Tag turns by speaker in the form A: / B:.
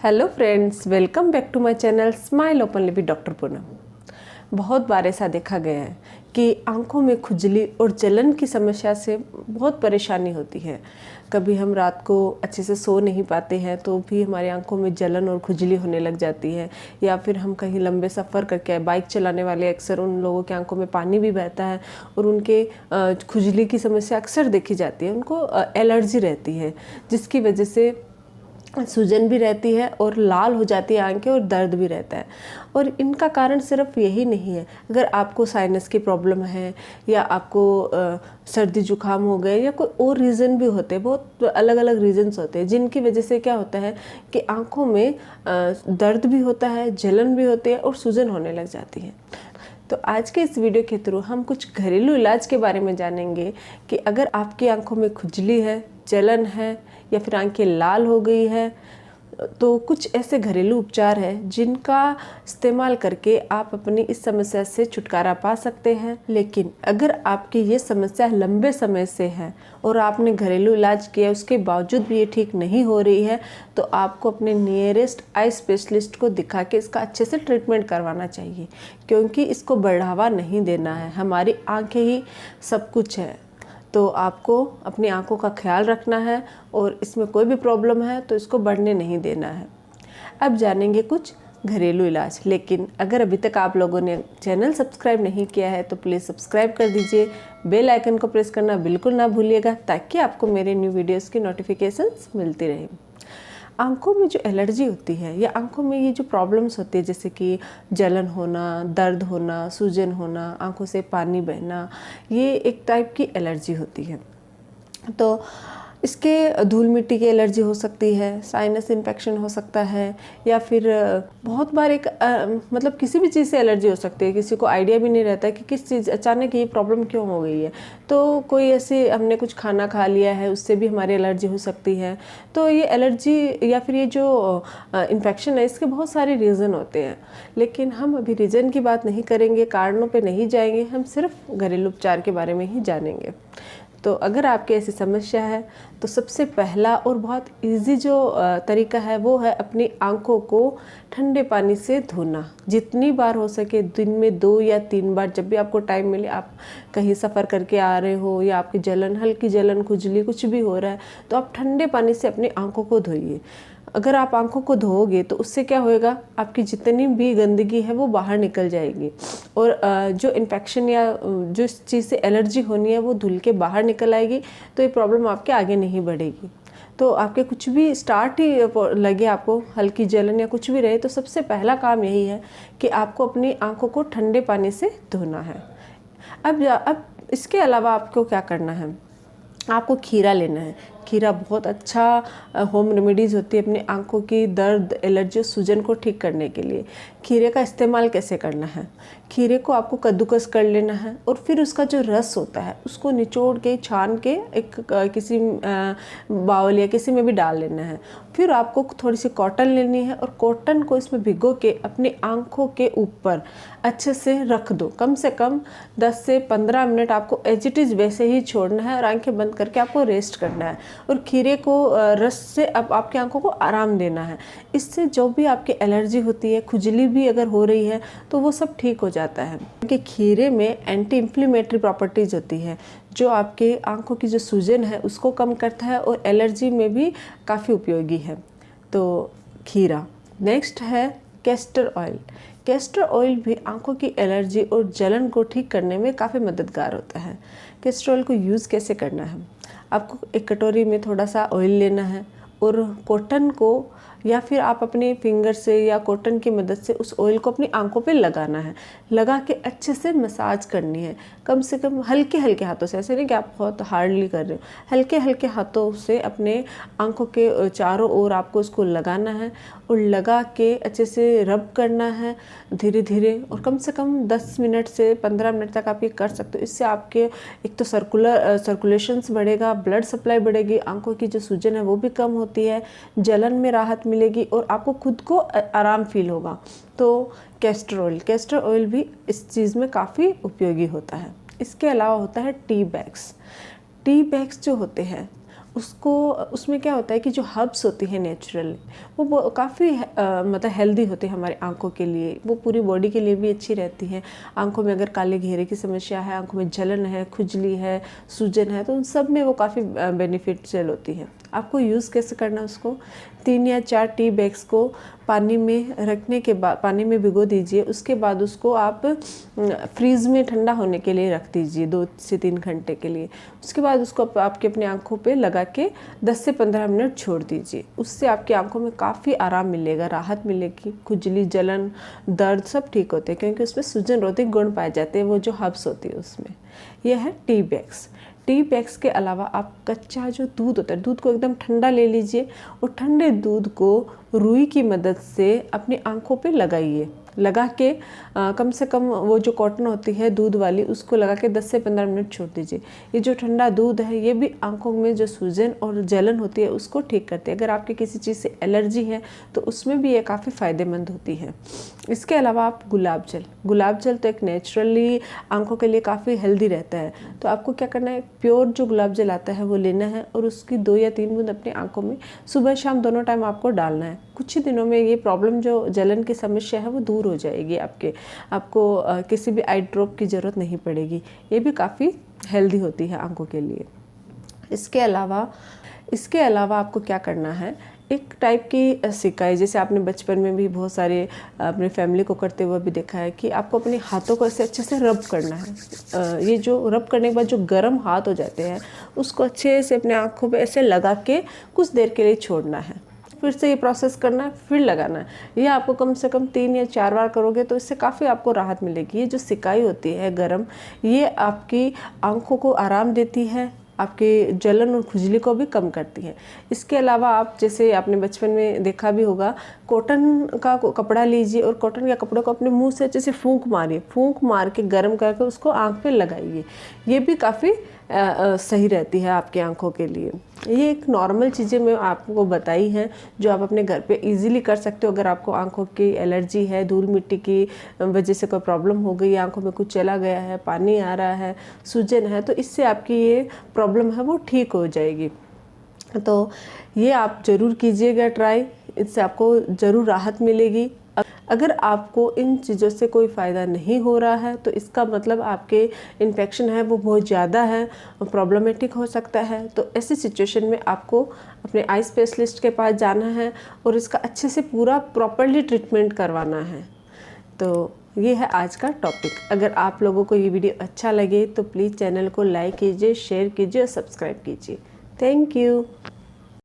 A: Hello friends, welcome back to my channel smile openly with doctor Poonam. बहुत बार ऐसा देखा गया है कि आंखों में खुजली और जलन की समस्या से बहुत परेशानी होती है। कभी हम रात को अच्छे से सो नहीं पाते हैं तो भी हमारी आंखों में जलन और खुजली होने लग जाती है, या फिर हम कहीं लंबे सफ़र करके बाइक चलाने वाले अक्सर उन लोगों की आंखों में पानी भी बहता है और उनके खुजली की समस्या अक्सर देखी जाती है। उनको एलर्जी रहती है जिसकी वजह से सूजन भी रहती है और लाल हो जाती है आंखें और दर्द भी रहता है। और इनका कारण सिर्फ यही नहीं है। अगर आपको साइनस की प्रॉब्लम है या आपको सर्दी जुकाम हो गए या कोई और रीज़न भी होते हैं, बहुत अलग अलग रीज़न्स होते हैं जिनकी वजह से क्या होता है कि आंखों में दर्द भी होता है, जलन भी होती है और सूजन होने लग जाती है। तो आज के इस वीडियो के थ्रू हम कुछ घरेलू इलाज के बारे में जानेंगे कि अगर आपकी आंखों में खुजली है, जलन है या फिर आंखें लाल हो गई है, तो कुछ ऐसे घरेलू उपचार हैं जिनका इस्तेमाल करके आप अपनी इस समस्या से छुटकारा पा सकते हैं। लेकिन अगर आपकी ये समस्या लंबे समय से है और आपने घरेलू इलाज किया उसके बावजूद भी ये ठीक नहीं हो रही है, तो आपको अपने नियरेस्ट आई स्पेशलिस्ट को दिखा के इसका अच्छे से ट्रीटमेंट करवाना चाहिए, क्योंकि इसको बढ़ावा नहीं देना है। हमारी आंखें ही सब कुछ है, तो आपको अपनी आंखों का ख्याल रखना है और इसमें कोई भी प्रॉब्लम है तो इसको बढ़ने नहीं देना है। अब जानेंगे कुछ घरेलू इलाज। लेकिन अगर अभी तक आप लोगों ने चैनल सब्सक्राइब नहीं किया है तो प्लीज़ सब्सक्राइब कर दीजिए, बेल आइकन को प्रेस करना बिल्कुल ना भूलिएगा ताकि आपको मेरे न्यू वीडियोस की नोटिफिकेशंस मिलती रहे। आंखों में जो एलर्जी होती है या आंखों में ये जो प्रॉब्लम्स होती है, जैसे कि जलन होना, दर्द होना, सूजन होना, आंखों से पानी बहना, ये एक टाइप की एलर्जी होती है। तो इसके धूल मिट्टी की एलर्जी हो सकती है, साइनस इन्फेक्शन हो सकता है, या फिर बहुत बार एक मतलब किसी भी चीज़ से एलर्जी हो सकती है। किसी को आइडिया भी नहीं रहता है कि किस चीज़ अचानक ये प्रॉब्लम क्यों हो गई है। तो कोई ऐसे हमने कुछ खाना खा लिया है उससे भी हमारी एलर्जी हो सकती है। तो ये एलर्जी या फिर ये जो इन्फेक्शन है, इसके बहुत सारे रीज़न होते हैं। लेकिन हम अभी रीज़न की बात नहीं करेंगे, कारणों पे नहीं जाएंगे, हम सिर्फ घरेलू उपचार के बारे में ही जानेंगे। तो अगर आपकी ऐसी समस्या है तो सबसे पहला और बहुत इजी जो तरीका है वो है अपनी आंखों को ठंडे पानी से धोना। जितनी बार हो सके, दिन में 2 या 3 बार, जब भी आपको टाइम मिले, आप कहीं सफ़र करके आ रहे हो या आपकी जलन, हल्की जलन, खुजली कुछ भी हो रहा है, तो आप ठंडे पानी से अपनी आंखों को धोइए। अगर आप आंखों को धोओगे तो उससे क्या होएगा, आपकी जितनी भी गंदगी है वो बाहर निकल जाएगी और जो इन्फेक्शन या जो चीज़ से एलर्जी होनी है वो धुल के बाहर निकल आएगी। तो ये प्रॉब्लम आपके आगे नहीं बढ़ेगी। तो आपके कुछ भी स्टार्ट ही लगे, आपको हल्की जलन या कुछ भी रहे, तो सबसे पहला काम यही है कि आपको अपनी आंखों को ठंडे पानी से धोना है। अब इसके अलावा आपको क्या करना है, आपको खीरा लेना है। खीरा बहुत अच्छा होम रेमेडीज़ होती है अपनी आंखों की दर्द, एलर्जी और सूजन को ठीक करने के लिए। खीरे का इस्तेमाल कैसे करना है, खीरे को आपको कद्दूकस कर लेना है और फिर उसका जो रस होता है उसको निचोड़ के, छान के एक किसी बाउल या किसी में भी डाल लेना है। फिर आपको थोड़ी सी कॉटन लेनी है और कॉटन को इसमें भिगो के अपनी आंखों के ऊपर अच्छे से रख दो। कम से कम 10 से 15 मिनट आपको एज इट इज़ वैसे ही छोड़ना है और आंखें बंद करके आपको रेस्ट करना है और खीरे को रस से अब आपकी आंखों को आराम देना है। इससे जो भी आपकी एलर्जी होती है, खुजली भी अगर हो रही है, तो वो सब ठीक हो जाता है। क्योंकि खीरे में एंटी इन्फ्लेमेटरी प्रॉपर्टीज़ होती है जो आपके आंखों की जो सूजन है उसको कम करता है और एलर्जी में भी काफ़ी उपयोगी है। तो खीरा। नेक्स्ट है कैस्टर ऑयल। कैस्टर ऑयल भी आंखों की एलर्जी और जलन को ठीक करने में काफ़ी मददगार होता है। कैस्टर ऑयल को यूज़ कैसे करना है, आपको एक कटोरी में थोड़ा सा ऑयल लेना है और कॉटन को या फिर आप अपने फिंगर से या कॉटन की मदद से उस ऑयल को अपनी आंखों पे लगाना है। लगा के अच्छे से मसाज करनी है, कम से कम हल्के हल्के हाथों से, ऐसे नहीं कि आप बहुत हार्डली कर रहे हो। हल्के हल्के हाथों से अपने आंखों के चारों ओर आपको उसको लगाना है और लगा के अच्छे से रब करना है धीरे धीरे, और कम से कम 10 मिनट से 15 मिनट तक आप ये कर सकते हो। इससे आपके एक तो सर्कुलेशंस बढ़ेगा, ब्लड सप्लाई बढ़ेगी, आंखों की जो सूजन है वो भी कम होती है, जलन में राहत मिलेगी और आपको खुद को आराम फील होगा। तो कैस्टर ऑयल भी इस चीज़ में काफ़ी उपयोगी होता है। इसके अलावा होता है टी बैग्स जो होते हैं उसमें क्या होता है कि जो हर्ब्स होती हैं नेचुरल, वो काफ़ी मतलब हेल्दी होते हैं हमारी आंखों के लिए, वो पूरी बॉडी के लिए भी अच्छी रहती हैं। आंखों में अगर काले घेरे की समस्या है, आंखों में जलन है, खुजली है, सूजन है, तो उन सब में वो काफ़ी बेनिफिशियल होती है। आपको यूज़ कैसे करना है उसको, 3 या 4 टी बैग्स को पानी में रखने के बाद पानी में भिगो दीजिए। उसके बाद उसको आप फ्रीज़ में ठंडा होने के लिए रख दीजिए 2 से 3 घंटे के लिए। उसके बाद उसको आपके अपनी आंखों पे लगा के 10 से 15 मिनट छोड़ दीजिए। उससे आपकी आंखों में काफ़ी आराम मिलेगा, राहत मिलेगी। खुजली, जलन, दर्द सब ठीक होते हैं, क्योंकि उसमें सूजन रोधी गुण पाए जाते हैं, वो जो हर्ब्स होती है उसमें। यह है टी बैग्स। टी बैग्स के अलावा आप कच्चा जो दूध होता है, दूध को एकदम ठंडा ले लीजिए और ठंडे दूध को रुई की मदद से अपनी आंखों पे लगाइए। लगा के कम से कम वो जो कॉटन होती है दूध वाली, उसको लगा के 10 से 15 मिनट छोड़ दीजिए। ये जो ठंडा दूध है ये भी आंखों में जो सूजन और जलन होती है उसको ठीक करती है। अगर आपके किसी चीज़ से एलर्जी है तो उसमें भी ये काफ़ी फ़ायदेमंद होती है। इसके अलावा आप गुलाब जल तो एक नेचुरली आंखों के लिए काफ़ी हेल्दी रहता है। तो आपको क्या करना है, प्योर जो गुलाब जल आता है वो लेना है और उसकी 2 या 3 बूंद अपनी आंखों में सुबह शाम दोनों टाइम आपको डालना है। कुछ ही दिनों में ये प्रॉब्लम जो जलन की समस्या है वो दूर हो जाएगी। आपको किसी भी आई ड्रॉप की ज़रूरत नहीं पड़ेगी। ये भी काफ़ी हेल्दी होती है आंखों के लिए। इसके अलावा आपको क्या करना है, एक टाइप की सिकाई, जैसे आपने बचपन में भी बहुत सारे अपने फैमिली को करते हुए भी देखा है कि आपको अपने हाथों को ऐसे अच्छे से रब करना है। ये जो रब करने के बाद जो गर्म हाथ हो जाते हैं उसको अच्छे से अपने आँखों पे ऐसे लगा के कुछ देर के लिए छोड़ना है। फिर से ये प्रोसेस करना है, फिर लगाना है। ये आपको कम से कम 3 या 4 बार करोगे तो इससे काफ़ी आपको राहत मिलेगी। ये जो सिकाई होती है गरम, ये आपकी आंखों को आराम देती है, आपके जलन और खुजली को भी कम करती है। इसके अलावा आप, जैसे आपने बचपन में देखा भी होगा, कॉटन का कपड़ा लीजिए और कॉटन के कपड़े को अपने मुंह से अच्छे से फूंक मार के गर्म करके उसको आँख पे लगाइए। ये भी काफ़ी सही रहती है आपकी आंखों के लिए। ये एक नॉर्मल चीज़ें मैं आपको बताई हैं जो आप अपने घर पे इजीली कर सकते हो। अगर आपको आंखों की एलर्जी है, धूल मिट्टी की वजह से कोई प्रॉब्लम हो गई, आंखों में कुछ चला गया है, पानी आ रहा है, सूजन है, तो इससे आपकी ये प्रॉब्लम है वो ठीक हो जाएगी। तो ये आप ज़रूर कीजिएगा ट्राई, इससे आपको ज़रूर राहत मिलेगी। अगर आपको इन चीज़ों से कोई फ़ायदा नहीं हो रहा है तो इसका मतलब आपके इन्फेक्शन है वो बहुत ज़्यादा है, प्रॉब्लमेटिक हो सकता है। तो ऐसी सिचुएशन में आपको अपने आई स्पेशलिस्ट के पास जाना है और इसका अच्छे से पूरा प्रॉपरली ट्रीटमेंट करवाना है। तो ये है आज का टॉपिक। अगर आप लोगों को ये वीडियो अच्छा लगे तो प्लीज़ चैनल को लाइक कीजिए, शेयर कीजिए और सब्सक्राइब कीजिए। Thank you.